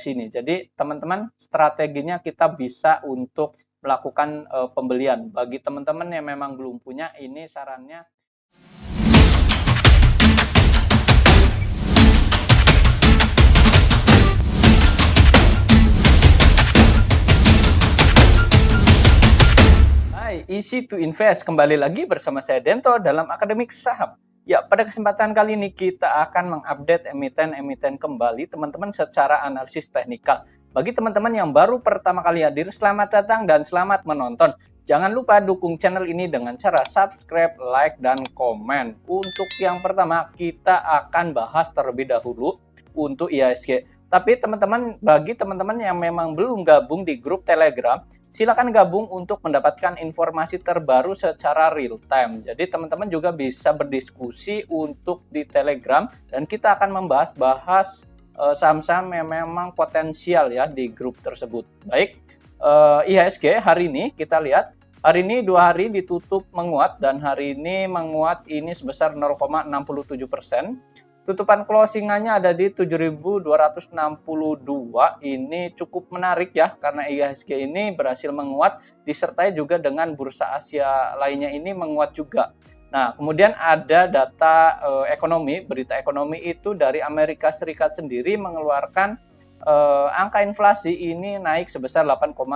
sini. Jadi teman-teman, strateginya kita bisa untuk melakukan pembelian. Bagi teman-teman yang memang belum punya, ini sarannya. Hai, easy to invest. Kembali lagi bersama saya Dento dalam Akademik Saham. Ya, pada kesempatan kali ini kita akan mengupdate emiten-emiten kembali teman-teman secara analisis teknikal. Bagi teman-teman yang baru pertama kali hadir, selamat datang dan selamat menonton. Jangan lupa dukung channel ini dengan cara subscribe, like, dan komen. Untuk yang pertama, kita akan bahas terlebih dahulu untuk IHSG. Tapi teman-teman, bagi teman-teman yang memang belum gabung di grup Telegram, silakan gabung untuk mendapatkan informasi terbaru secara real time. Jadi teman-teman juga bisa berdiskusi untuk di Telegram dan kita akan membahas saham-saham yang memang potensial ya di grup tersebut. Baik, IHSG hari ini kita lihat, hari ini 2 hari ditutup menguat dan hari ini menguat ini sebesar 0,67%. Tutupan closingannya ada di 7.262. Ini cukup menarik ya, karena IHSG ini berhasil menguat, disertai juga dengan bursa Asia lainnya ini menguat juga. Nah, kemudian ada data ekonomi, berita ekonomi itu dari Amerika Serikat sendiri mengeluarkan angka inflasi ini naik sebesar 8,5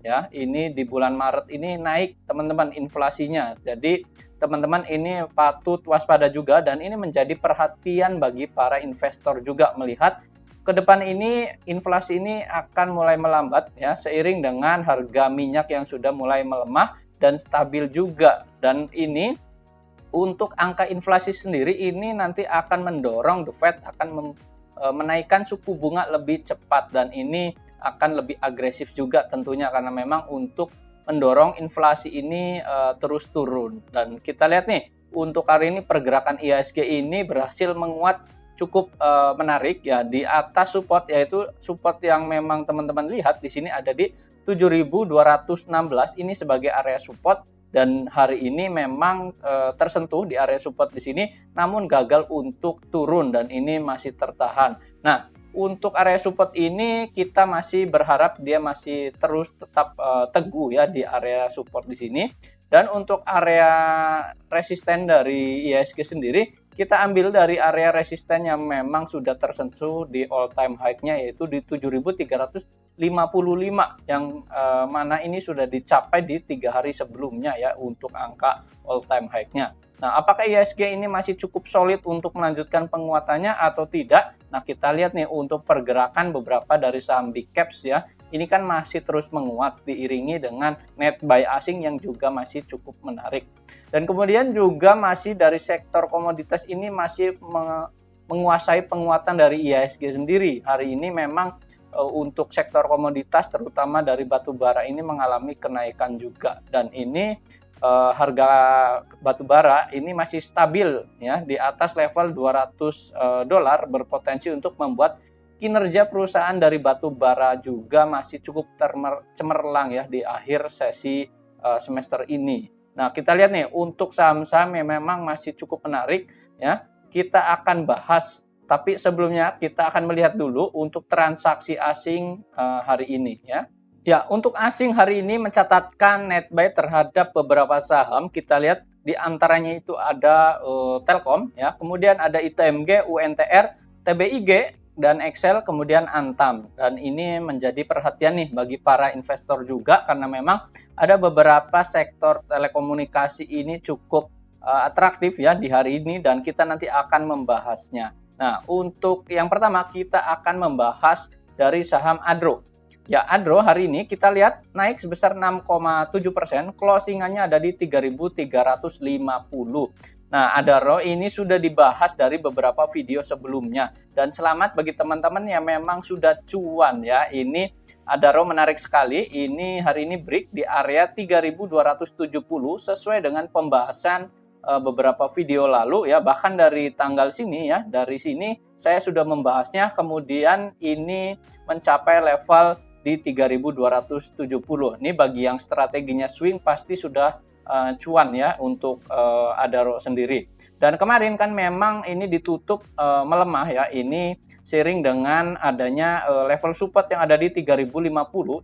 ya. Ini di bulan Maret ini naik teman-teman inflasinya. Jadi teman-teman ini patut waspada juga dan ini menjadi perhatian bagi para investor juga melihat ke depan ini inflasi ini akan mulai melambat ya seiring dengan harga minyak yang sudah mulai melemah dan stabil juga. Dan ini untuk angka inflasi sendiri ini nanti akan mendorong The Fed akan menaikkan suku bunga lebih cepat dan ini akan lebih agresif juga tentunya karena memang untuk mendorong inflasi ini terus turun. Dan kita lihat nih, untuk hari ini pergerakan IHSG ini berhasil menguat cukup menarik ya di atas support, yaitu support yang memang teman-teman lihat di sini ada di 7.216 ini sebagai area support dan hari ini memang tersentuh di area support di sini namun gagal untuk turun dan ini masih tertahan. Nah, untuk area support ini kita masih berharap dia masih terus tetap teguh ya di area support di sini. Dan untuk area resisten dari IHSG sendiri kita ambil dari area resisten yang memang sudah tersentuh di all time high-nya yaitu di 7.355 yang mana ini sudah dicapai di 3 hari sebelumnya ya untuk angka all time high-nya. Nah, apakah IHSG ini masih cukup solid untuk melanjutkan penguatannya atau tidak? Nah, kita lihat nih untuk pergerakan beberapa dari saham big caps ya. Ini kan masih terus menguat diiringi dengan net buy asing yang juga masih cukup menarik. Dan kemudian juga masih dari sektor komoditas ini masih menguasai penguatan dari IHSG sendiri. Hari ini memang untuk sektor komoditas terutama dari batu bara ini mengalami kenaikan juga dan ini harga batu bara ini masih stabil ya di atas level $200 berpotensi untuk membuat kinerja perusahaan dari batu bara juga masih cukup cemerlang ya di akhir sesi semester ini. Nah, kita lihat nih untuk saham-saham yang memang masih cukup menarik ya. Kita akan bahas, tapi sebelumnya kita akan melihat dulu untuk transaksi asing hari ini ya. Ya, untuk asing hari ini mencatatkan net buy terhadap beberapa saham. Kita lihat di antaranya itu ada Telkom, ya, kemudian ada ITMG, UNTR, TBIG, dan Excel, kemudian Antam. Dan ini menjadi perhatian nih bagi para investor juga karena memang ada beberapa sektor telekomunikasi ini cukup atraktif ya di hari ini dan kita nanti akan membahasnya. Nah, untuk yang pertama kita akan membahas dari saham Adro. Ya, Adro hari ini kita lihat naik sebesar 6,7%, closingannya ada di 3.350. Nah, Adro ini sudah dibahas dari beberapa video sebelumnya dan selamat bagi teman-teman yang memang sudah cuan ya. Ini Adro menarik sekali. Ini hari ini break di area 3.270 sesuai dengan pembahasan beberapa video lalu ya, bahkan dari tanggal sini ya, dari sini saya sudah membahasnya, kemudian ini mencapai level di 3.270. Ini bagi yang strateginya swing pasti sudah cuan ya untuk Adaro sendiri. Dan kemarin kan memang ini ditutup melemah ya, ini seiring dengan adanya level support yang ada di 3050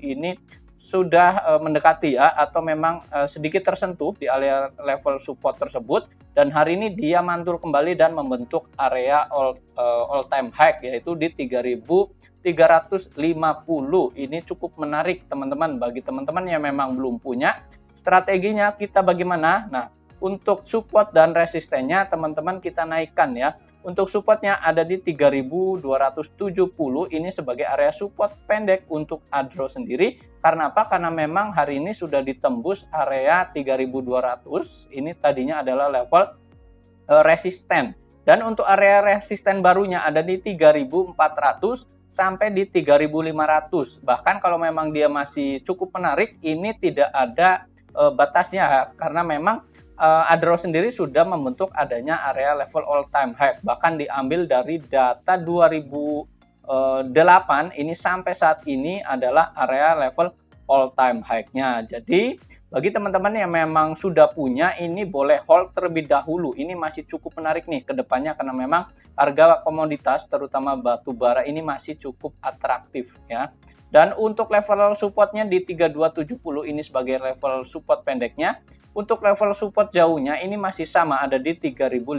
ini sudah mendekati ya, atau memang sedikit tersentuh di area level support tersebut, dan hari ini dia mantul kembali dan membentuk area all time high yaitu di 3350. Ini cukup menarik teman-teman, bagi teman-teman yang memang belum punya. Strateginya kita bagaimana? Nah, untuk support dan resistennya teman-teman kita naikkan ya. Untuk supportnya ada di 3270, ini sebagai area support pendek untuk Adro sendiri. Karena apa? Karena memang hari ini sudah ditembus area 3200, ini tadinya adalah level resisten. Dan untuk area resisten barunya ada di 3400 sampai di 3500. Bahkan kalau memang dia masih cukup menarik, ini tidak ada batasnya, karena memang Adro sendiri sudah membentuk adanya area level all time high, bahkan diambil dari data 2008 ini sampai saat ini adalah area level all time high-nya. Jadi bagi teman-teman yang memang sudah punya, ini boleh hold terlebih dahulu. Ini masih cukup menarik nih ke depannya, karena memang harga komoditas terutama batu bara ini masih cukup atraktif ya. Dan untuk level supportnya di 3270 ini sebagai level support pendeknya. Untuk level support jauhnya ini masih sama, ada di 3050.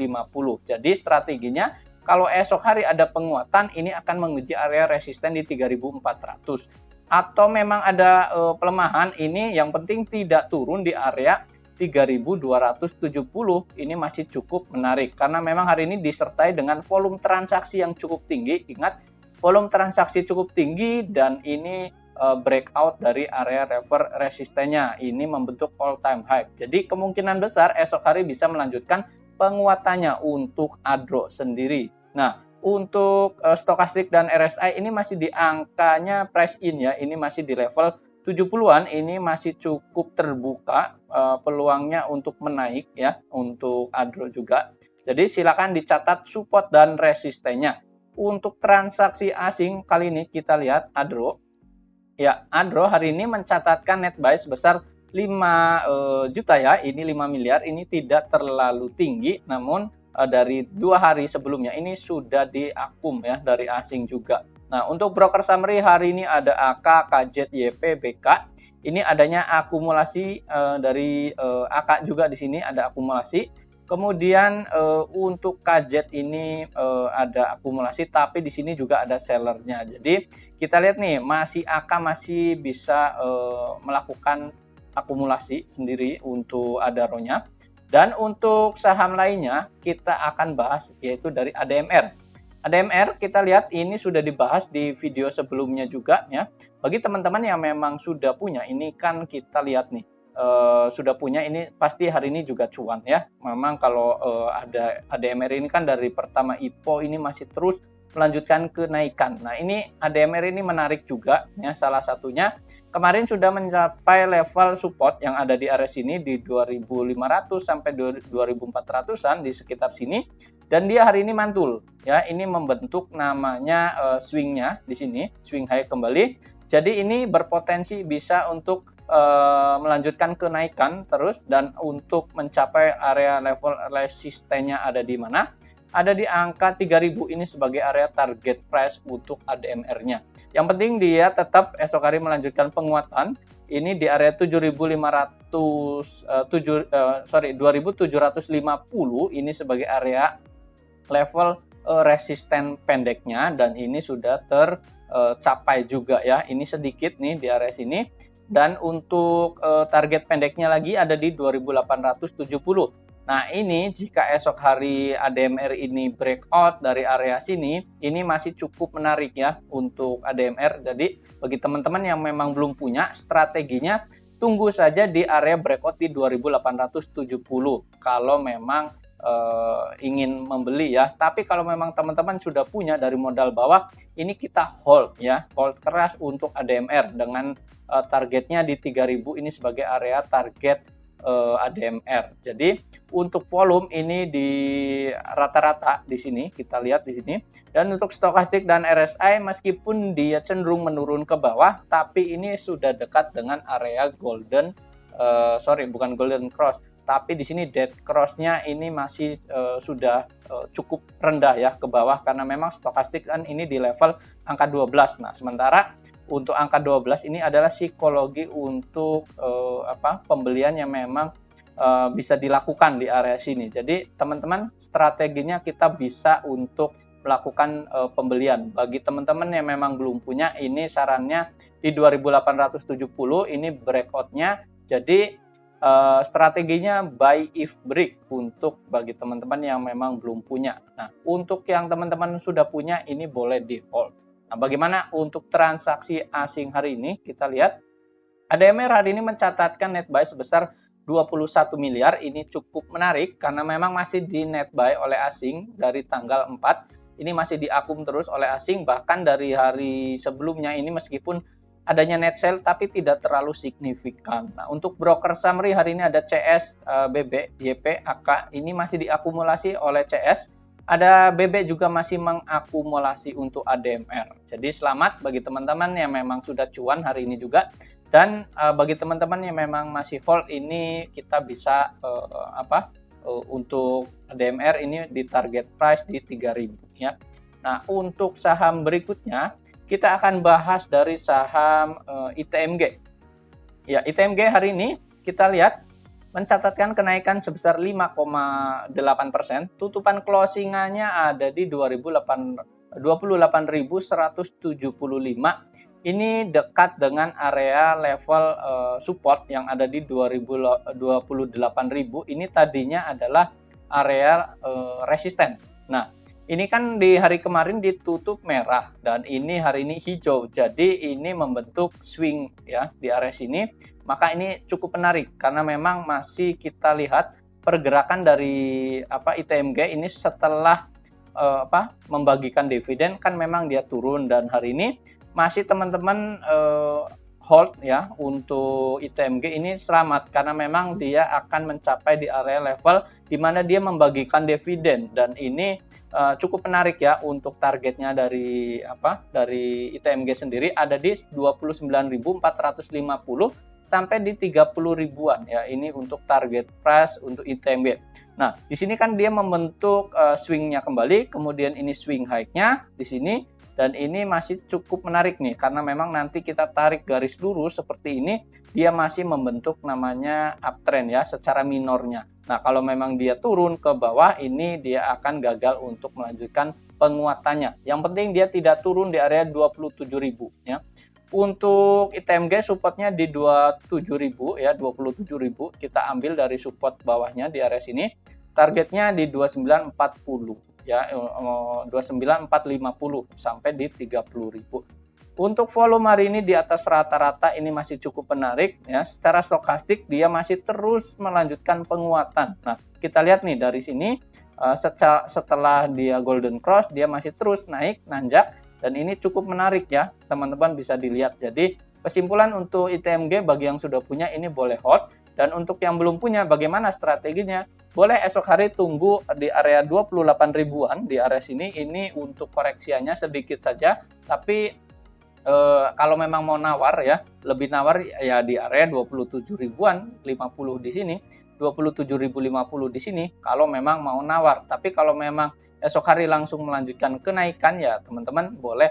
Jadi strateginya kalau esok hari ada penguatan, ini akan menguji area resisten di 3400. Atau memang ada pelemahan, ini yang penting tidak turun di area 3270. Ini masih cukup menarik karena memang hari ini disertai dengan volume transaksi yang cukup tinggi. Ingat, volume transaksi cukup tinggi dan ini breakout dari area level resistennya, ini membentuk all time high. Jadi kemungkinan besar esok hari bisa melanjutkan penguatannya untuk Adro sendiri. Nah, untuk stokastik dan RSI ini masih di angkanya price in ya, ini masih di level 70-an, ini masih cukup terbuka peluangnya untuk menaik ya untuk Adro juga. Jadi silakan dicatat support dan resistennya. Untuk transaksi asing kali ini kita lihat Adro. Ya, Adro hari ini mencatatkan net buy sebesar 5 juta ya, ini 5 miliar, ini tidak terlalu tinggi, namun dari 2 hari sebelumnya ini sudah diakum ya dari asing juga. Nah, untuk broker summary hari ini ada AK, KZ, YP, BK. Ini adanya akumulasi dari AK juga di sini ada akumulasi. Kemudian untuk KZ ini ada akumulasi, tapi di sini juga ada sellernya. Jadi kita lihat nih, masih AK masih bisa melakukan akumulasi sendiri untuk Adaro-nya. Dan untuk saham lainnya kita akan bahas yaitu dari ADMR. ADMR kita lihat ini sudah dibahas di video sebelumnya juga ya. Bagi teman-teman yang memang sudah punya, ini kan kita lihat nih sudah punya, ini pasti hari ini juga cuan ya. Memang kalau ada ADMR ini kan dari pertama IPO ini masih terus melanjutkan kenaikan. Nah, ini ADMR ini menarik juga ya, salah satunya kemarin sudah mencapai level support yang ada di area sini di 2500 sampai 2400-an di sekitar sini, dan dia hari ini mantul ya, ini membentuk namanya swingnya di sini, swing high kembali. Jadi ini berpotensi bisa untuk melanjutkan kenaikan terus, dan untuk mencapai area level resistennya ada di mana? Ada di angka 3000, ini sebagai area target price untuk ADMR-nya. Yang penting dia tetap esok hari melanjutkan penguatan. Ini di area 2750 ini sebagai area level resisten pendeknya, dan ini sudah tercapai juga ya. Ini sedikit nih di area sini. Dan untuk target pendeknya lagi ada di 2870. Nah, ini jika esok hari ADMR ini breakout dari area sini, ini masih cukup menarik ya untuk ADMR. Jadi bagi teman-teman yang memang belum punya, strateginya tunggu saja di area breakout di 2870 kalau memang ingin membeli ya. Tapi kalau memang teman-teman sudah punya dari modal bawah, ini kita hold ya, hold keras untuk ADMR dengan targetnya di 3000, ini sebagai area target ADMR. Jadi untuk volume ini di rata-rata di sini kita lihat di sini. Dan untuk stokastik dan RSI meskipun dia cenderung menurun ke bawah, tapi ini sudah dekat dengan area golden bukan golden cross, tapi di sini dead cross-nya ini masih sudah cukup rendah ya ke bawah, karena memang stokastik kan ini di level angka 12. Nah, sementara untuk angka 12 ini adalah psikologi untuk pembelian yang memang bisa dilakukan di area sini. Jadi teman-teman, strateginya kita bisa untuk melakukan pembelian. Bagi teman-teman yang memang belum punya, ini sarannya di 2870 ini breakout-nya. Jadi strateginya buy if break untuk bagi teman-teman yang memang belum punya. Nah, untuk yang teman-teman sudah punya ini boleh di hold. Nah, bagaimana untuk transaksi asing hari ini? Kita lihat ADMR hari ini mencatatkan net buy sebesar 21 miliar. Ini cukup menarik karena memang masih di net buy oleh asing dari tanggal 4. Ini masih diakum terus oleh asing, bahkan dari hari sebelumnya ini meskipun adanya net sell tapi tidak terlalu signifikan. Nah, untuk broker summary hari ini ada CS, BB, YP, AK. Ini masih diakumulasi oleh CS. Ada BB juga masih mengakumulasi untuk ADMR. Jadi selamat bagi teman-teman yang memang sudah cuan hari ini juga. Dan bagi teman-teman yang memang masih hold, ini kita bisa untuk ADMR ini di target price di 3.000 ya. Nah, untuk saham berikutnya kita akan bahas dari saham ITMG. Ya, ITMG hari ini kita lihat mencatatkan kenaikan sebesar 5,8%. Tutupan closingannya ada di 28.175. Ini dekat dengan area level support yang ada di 28.000. Ini tadinya adalah area resisten. Nah, ini kan di hari kemarin ditutup merah dan ini hari ini hijau. Jadi ini membentuk swing ya di area sini. Maka ini cukup menarik karena memang masih kita lihat pergerakan dari ITMG ini setelah membagikan dividen kan memang dia turun, dan hari ini masih teman-teman hold ya untuk ITMG ini selamat karena memang dia akan mencapai di area level di mana dia membagikan dividen, dan ini cukup menarik ya. Untuk targetnya dari ITMG sendiri ada di 29.450 sampai di 30 ribuan ya. Ini untuk target price untuk ITMG. Nah, di sini kan dia membentuk swingnya kembali, kemudian ini swing high-nya di sini. Dan ini masih cukup menarik nih, karena memang nanti kita tarik garis lurus seperti ini, dia masih membentuk namanya uptrend ya secara minornya. Nah, kalau memang dia turun ke bawah, ini dia akan gagal untuk melanjutkan penguatannya. Yang penting dia tidak turun di area 27.000 ya. Untuk ITMG supportnya di 27.000 ya, 27.000 kita ambil dari support bawahnya di area sini. Targetnya di 29.40 ya, 29.450 sampai di 30.000. Untuk volume hari ini di atas rata-rata, ini masih cukup menarik ya. Secara stokastik dia masih terus melanjutkan penguatan. Nah, kita lihat nih dari sini setelah dia golden cross dia masih terus naik nanjak, dan ini cukup menarik ya, teman-teman bisa dilihat. Jadi kesimpulan untuk ITMG bagi yang sudah punya ini boleh hold, dan untuk yang belum punya bagaimana strateginya? Boleh esok hari tunggu di area 28 ribuan di area sini. Ini untuk koreksiannya sedikit saja, tapi kalau memang mau nawar ya, lebih nawar ya di area 27 ribuan 50 di sini, 27.050 di sini kalau memang mau nawar. Tapi kalau memang esok hari langsung melanjutkan kenaikan ya teman-teman boleh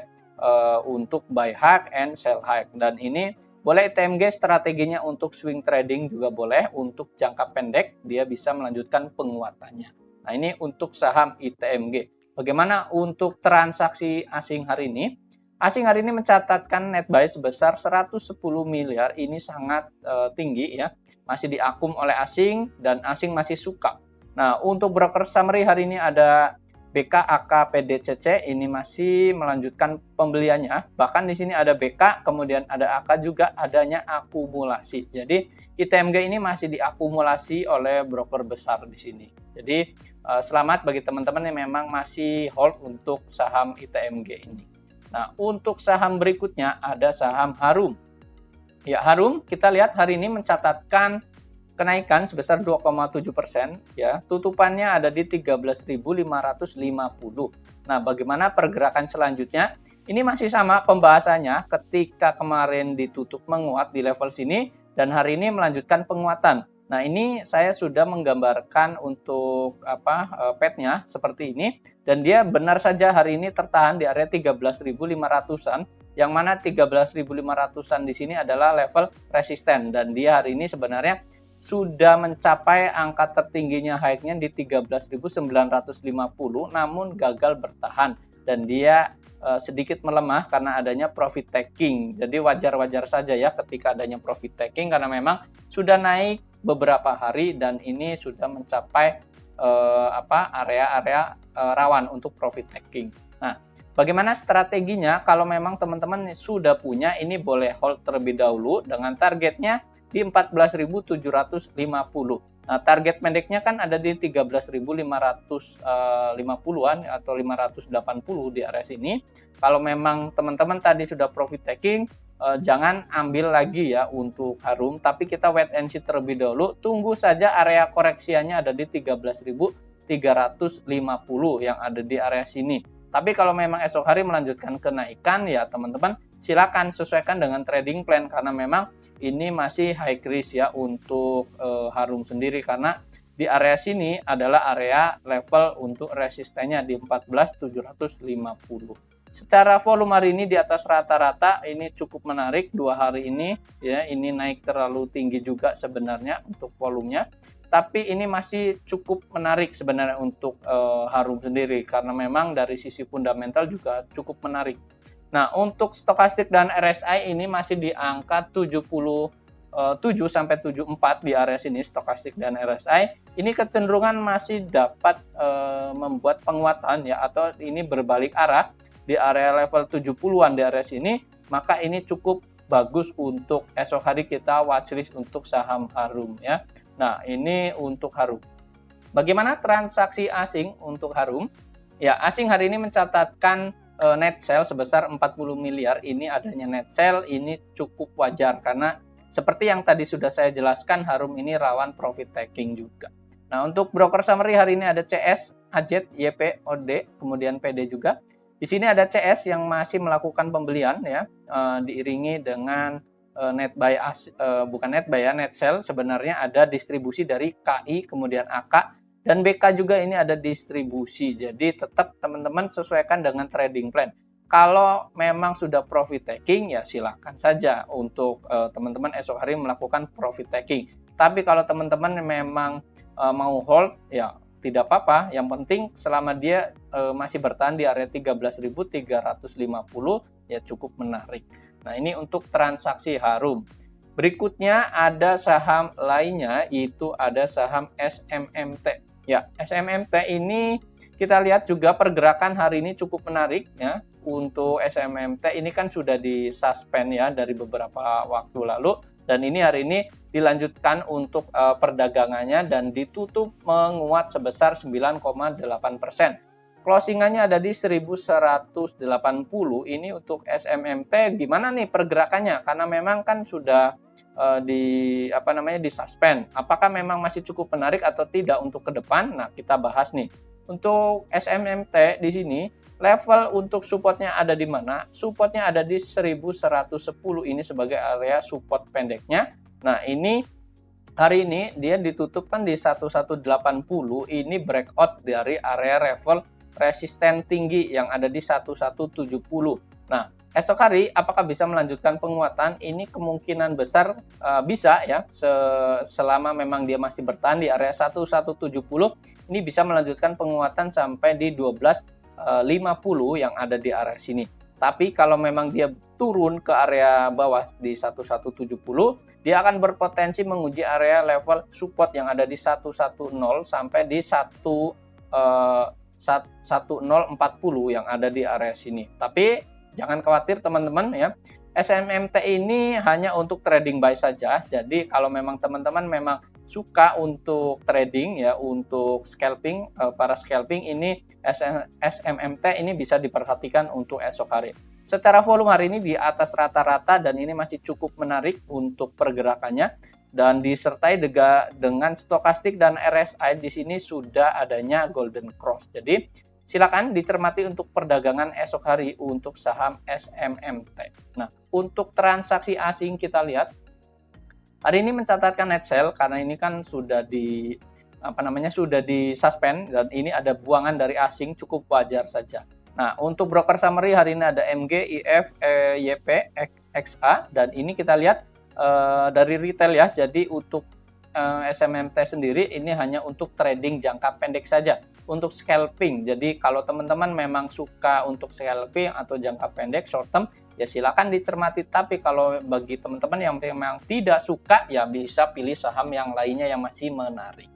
untuk buy high and sell high. Dan ini boleh ITMG strateginya untuk swing trading juga boleh, untuk jangka pendek dia bisa melanjutkan penguatannya. Nah, ini untuk saham ITMG. Bagaimana untuk transaksi asing hari ini? Asing hari ini mencatatkan net buy sebesar 110 miliar, ini sangat tinggi ya. Masih diakum oleh asing dan asing masih suka. Nah, untuk broker summary hari ini ada BK, AK, PDCC, ini masih melanjutkan pembeliannya. Bahkan di sini ada BK, kemudian ada AK juga, adanya akumulasi. Jadi ITMG ini masih diakumulasi oleh broker besar di sini. Jadi selamat bagi teman-teman yang memang masih hold untuk saham ITMG ini. Nah, untuk saham berikutnya ada saham Harum. Ya, Harum kita lihat hari ini mencatatkan kenaikan sebesar 2,7% ya. Tutupannya ada di 13.550. Nah, bagaimana pergerakan selanjutnya? Ini masih sama pembahasannya, ketika kemarin ditutup menguat di level sini dan hari ini melanjutkan penguatan. Nah, ini saya sudah menggambarkan untuk path-nya seperti ini, dan dia benar saja hari ini tertahan di area 13.500-an, yang mana 13.500-an di sini adalah level resisten, dan dia hari ini sebenarnya sudah mencapai angka tertingginya high-nya di 13.950, namun gagal bertahan, dan dia sedikit melemah karena adanya profit taking. Jadi wajar-wajar saja ya ketika adanya profit taking, karena memang sudah naik beberapa hari dan ini sudah mencapai area-area rawan untuk profit taking. Nah, bagaimana strateginya? Kalau memang teman-teman sudah punya, ini boleh hold terlebih dahulu dengan targetnya di 14.750. Nah, target pendeknya kan ada di 13.550-an atau 580 di area sini. Kalau memang teman-teman tadi sudah profit taking, jangan ambil lagi ya untuk Harum, tapi kita wait and see terlebih dahulu. Tunggu saja area koreksiannya ada di 13.350 yang ada di area sini. Tapi kalau memang esok hari melanjutkan kenaikan, ya teman-teman silakan sesuaikan dengan trading plan, karena memang ini masih high risk ya untuk Harum sendiri, karena di area sini adalah area level untuk resistennya di 14.750. Secara volume hari ini di atas rata-rata, ini cukup menarik. 2 hari ini ya, ini naik terlalu tinggi juga sebenarnya untuk volumenya, tapi ini masih cukup menarik sebenarnya untuk Harum sendiri, karena memang dari sisi fundamental juga cukup menarik. Nah, untuk stokastik dan RSI ini masih di angka 77 sampai 74 di area sini, stokastik dan RSI. Ini kecenderungan masih dapat membuat penguatan ya, atau ini berbalik arah di area level 70-an di area sini, maka ini cukup bagus untuk esok hari kita watchlist untuk saham Harum ya. Nah, ini untuk Harum. Bagaimana transaksi asing untuk Harum? Ya, asing hari ini mencatatkan net sale sebesar 40 miliar. Ini adanya net sale ini cukup wajar, karena seperti yang tadi sudah saya jelaskan, Harum ini rawan profit taking juga. Nah, untuk broker summary hari ini ada CS, AZ, YP, OD, kemudian PD juga. Di sini ada CS yang masih melakukan pembelian ya, diiringi dengan net buy, bukan net buy ya, net sell. Sebenarnya ada distribusi dari KI, kemudian AK, dan BK juga ini ada distribusi. Jadi tetap teman-teman sesuaikan dengan trading plan. Kalau memang sudah profit taking, ya silakan saja untuk teman-teman esok hari melakukan profit taking. Tapi kalau teman-teman memang mau hold, ya tidak apa-apa. Yang penting selama dia masih bertahan di area 13.350, ya cukup menarik. Nah, ini untuk transaksi Harum. Berikutnya ada saham lainnya, itu ada saham SMMT. Ya, SMMT ini kita lihat juga pergerakan hari ini cukup menarik ya. Untuk SMMT ini kan sudah disuspend ya dari beberapa waktu lalu, dan ini hari ini dilanjutkan untuk perdagangannya dan ditutup menguat sebesar 9,8%. Closingannya ada di 1180. Ini untuk SMMT gimana nih pergerakannya? Karena memang kan sudah disuspend. Apakah memang masih cukup menarik atau tidak untuk ke depan? Nah, kita bahas nih. Untuk SMMT di sini level untuk supportnya ada di mana? Supportnya ada di 1110, ini sebagai area support pendeknya. Nah, ini hari ini dia ditutupkan di 1180, ini breakout dari area level resisten tinggi yang ada di 1170. Nah, esok hari apakah bisa melanjutkan penguatan? Ini kemungkinan besar bisa ya, selama memang dia masih bertahan di area 1170, ini bisa melanjutkan penguatan sampai di 1250 yang ada di area sini. Tapi kalau memang dia turun ke area bawah di 1170, dia akan berpotensi menguji area level support yang ada di 110 sampai di 1040 yang ada di area sini. Tapi jangan khawatir teman-teman ya. SMMT ini hanya untuk trading buy saja. Jadi kalau memang teman-teman memang suka untuk trading ya, untuk scalping, para scalping, ini SMMT ini bisa diperhatikan untuk esok hari. Secara volume hari ini di atas rata-rata dan ini masih cukup menarik untuk pergerakannya, dan disertai dengan stokastik dan RSI di sini sudah adanya golden cross. Jadi silakan dicermati untuk perdagangan esok hari untuk saham SMMT. Nah, untuk transaksi asing kita lihat Hari ini mencatatkan net sell karena ini kan sudah sudah di suspend dan ini ada buangan dari asing, cukup wajar saja. Nah, untuk broker summary hari ini ada MG, IF, YP, XA, dan ini kita lihat dari retail ya. Jadi untuk SMMT sendiri ini hanya untuk trading jangka pendek saja, untuk scalping. Jadi kalau teman-teman memang suka untuk scalping atau jangka pendek short term, ya silakan dicermati. Tapi kalau bagi teman-teman yang memang tidak suka, ya bisa pilih saham yang lainnya yang masih menarik.